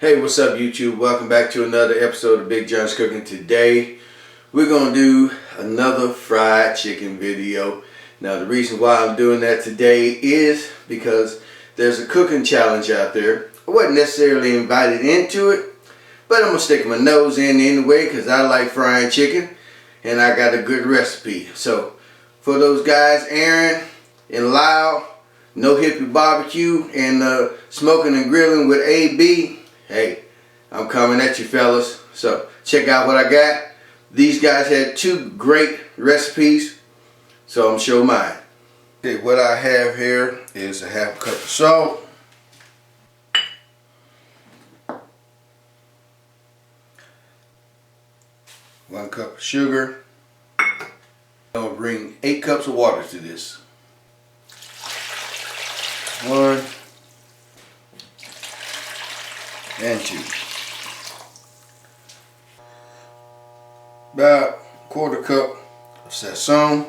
Hey, what's up YouTube? Welcome back to another episode of Big John's Cooking. Today we're going to do another fried chicken video. Now the reason why I'm doing that today is because there's a cooking challenge out there. I wasn't necessarily invited into it, but I'm going to stick my nose in anyway because I like frying chicken and I got a good recipe. So for those guys, Aaron and Lyle, No Hippie Barbecue and Smoking and Grilling with AB, hey, I'm coming at you fellas. So check out what I got. These guys had two great recipes, so I'm showing mine. Okay, what I have here is a half cup of salt, one cup of sugar. I'm gonna bring 8 cups of water to this. 1 and 2. About 1/4 cup of sazon.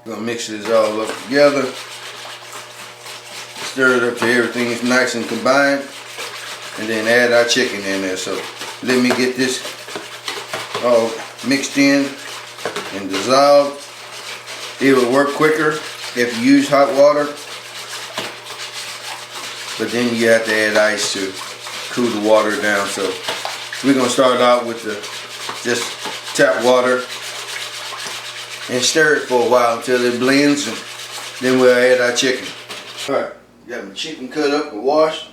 Gonna mix this all up together. Stir it up till everything is nice and combined, and then add our chicken in there. So let me get this all mixed in and dissolved. It will work quicker if you use hot water, but then you have to add ice to cool the water down. So we're gonna start out with just tap water and stir it for a while until it blends, and then we'll add our chicken. Alright, got my chicken cut up and washed.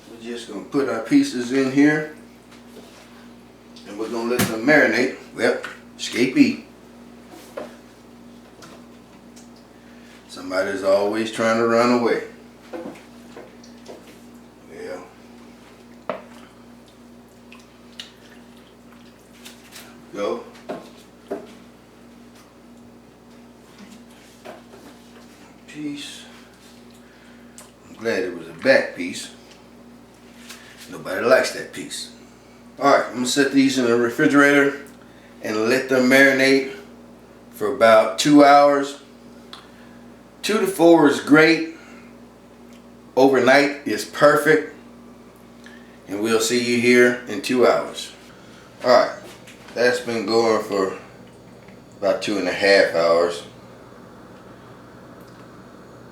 We're just gonna put our pieces in here and we're gonna let them marinate. Well, escapee. Somebody's always trying to run away. Yeah. Go. Piece. I'm glad it was a back piece. Nobody likes that piece. Alright, I'm going to set these in the refrigerator and let them marinate for about 2 hours. 2 to 4 is great. Overnight is perfect. And we'll see you here in 2 hours. Alright, that's been going for about 2.5 hours.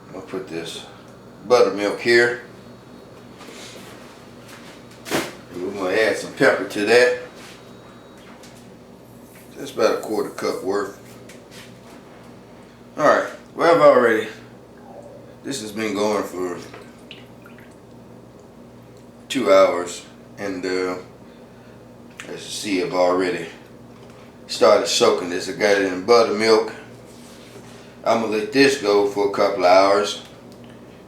I'm going to put this buttermilk here. And we're going to add some pepper to that. That's about 1/4 cup worth. Alright, well, this has been going for 2 hours, and as you see, I've already started soaking this. I got it in buttermilk. I'm gonna let this go for a couple of hours,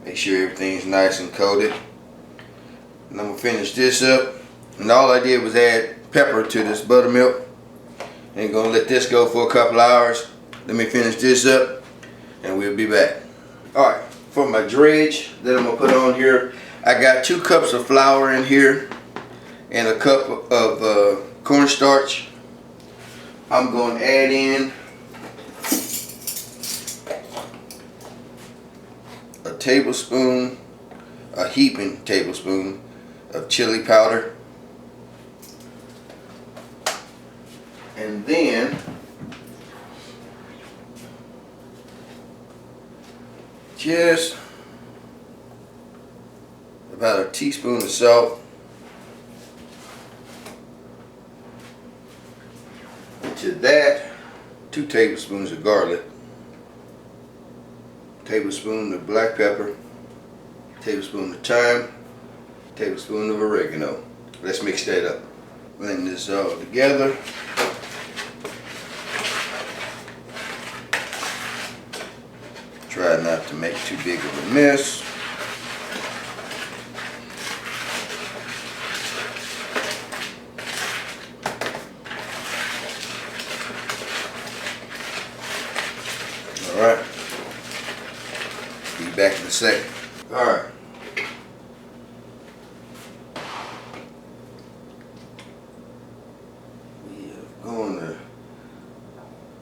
make sure everything's nice and coated, and I'm gonna finish this up. And all I did was add pepper to this buttermilk, and gonna let this go for a couple of hours. Let me finish this up and we'll be back. Alright, for my dredge that I'm gonna put on here, I got 2 cups of flour in here and a cup of cornstarch. I'm going to add in a tablespoon, a heaping tablespoon of chili powder, and then just about a teaspoon of salt, and to that 2 tablespoons of garlic, tablespoon of black pepper, tablespoon of thyme, tablespoon of oregano. Let's mix that up. Blend this all together. Try not to make too big of a mess. Alright. Be back in a second. Alright. We are going to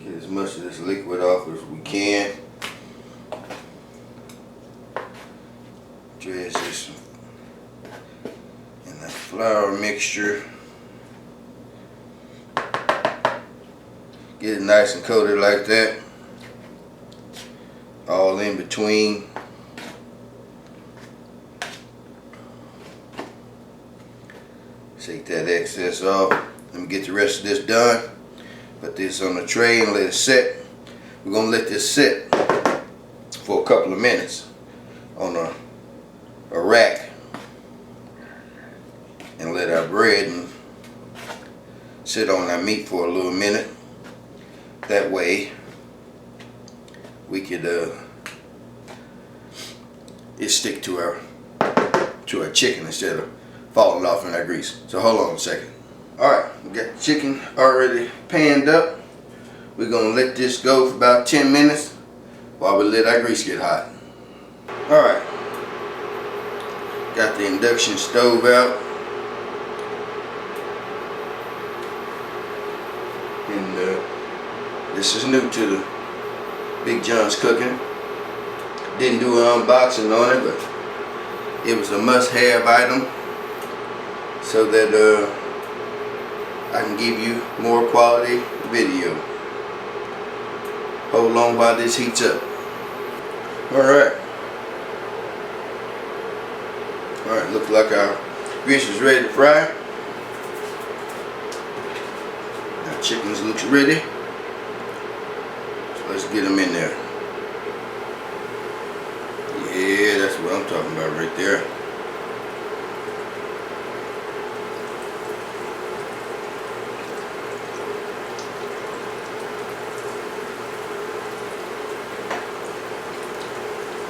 get as much of this liquid off as we can. flour mixture. Get it nice and coated like that. All in between. Take that excess off. Let me get the rest of this done. Put this on the tray and let it set. We're gonna let this sit for a couple of minutes on a rack and let our bread and sit on our meat for a little minute. That way we could it stick to our chicken instead of falling off in our grease. So hold on a second. Alright, we got the chicken already panned up. We're gonna let this go for about 10 minutes while we let our grease get hot. Alright, got the induction stove out. And this is new to the Big John's Cooking. Didn't do an unboxing on it, but it was a must-have item so that I can give you more quality video. Hold on while this heats up. Alright, looks like our grease is ready to fry. Our chickens looks ready. So let's get them in there. Yeah, that's what I'm talking about right there.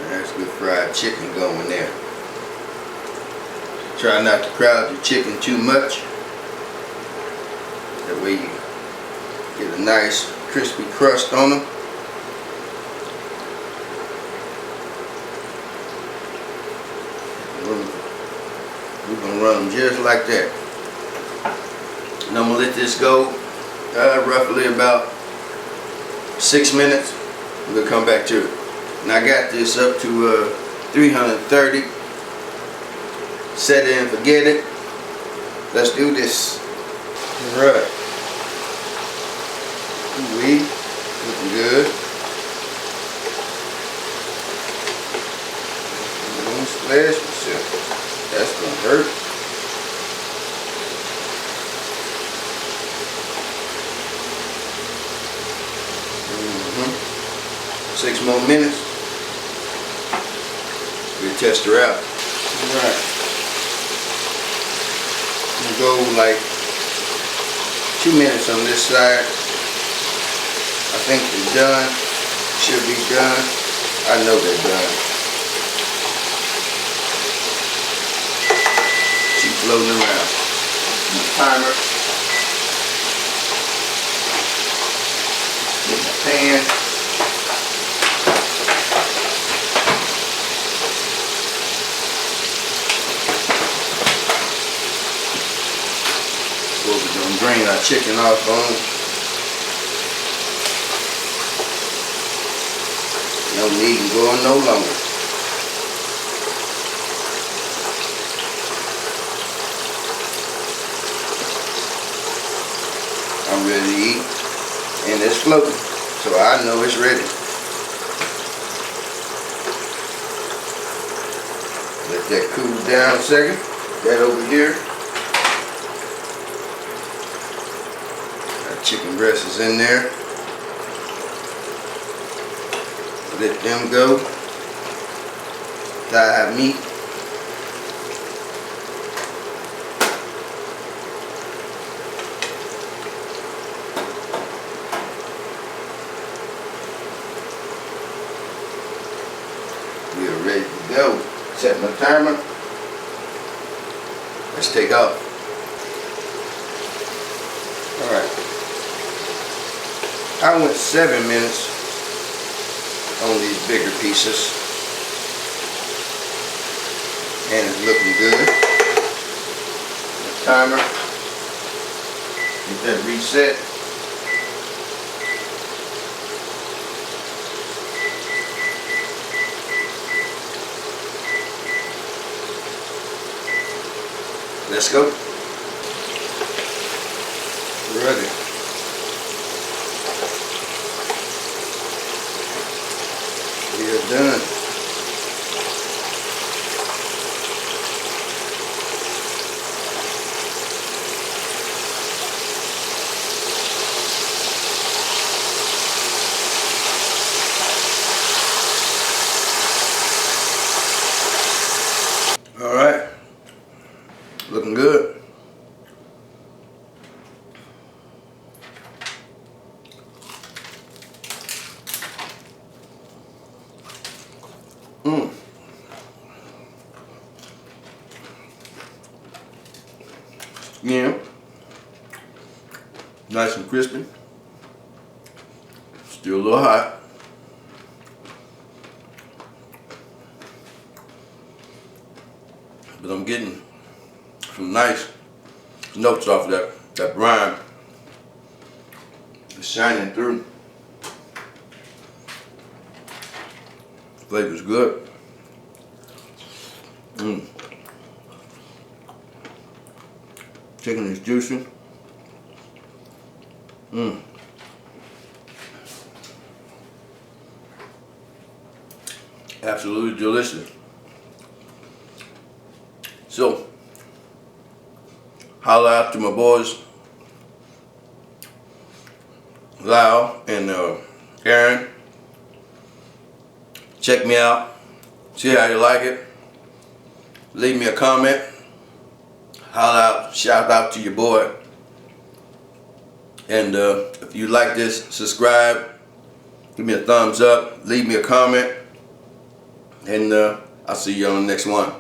That's good fried chicken going there. Try not to crowd your chicken too much. That way you get a nice crispy crust on them. We're going to run them just like that. And I'm going to let this go roughly about 6 minutes. We'll come back to it. And I got this up to 330. Set it and forget it. Let's do this. Alright. Looking good. Don't splash myself. That's gonna hurt. Mm-hmm. 6 more minutes. We'll test her out. Alright. I'm gonna go like 2 minutes on this side. I think they're done. Should be done. I know they're done. She's floating around. Timer. Get my pan. What we're gonna drain our chicken off on. No need in going no longer. I'm ready to eat, and it's floating, so I know it's ready. Let that cool down a second. That over here. Our chicken breast is in there. Let them go. Thigh meat. We are ready to go. Set my timer. Let's take off. Alright. I went 7 minutes on these bigger pieces, and it's looking good. The timer, get that reset. Let's go. We're ready. We are done. All right, looking good. Yeah, nice and crispy. Still a little hot. But I'm getting some nice notes off of that brine. It's shining through. Flavor's good. Chicken is juicy. Absolutely delicious. So, holla out to my boys, Lyle and Aaron. Check me out. See how you like it. Leave me a comment. Holla out, shout out to your boy. And if you like this, subscribe. Give me a thumbs up. Leave me a comment. And I'll see you on the next one.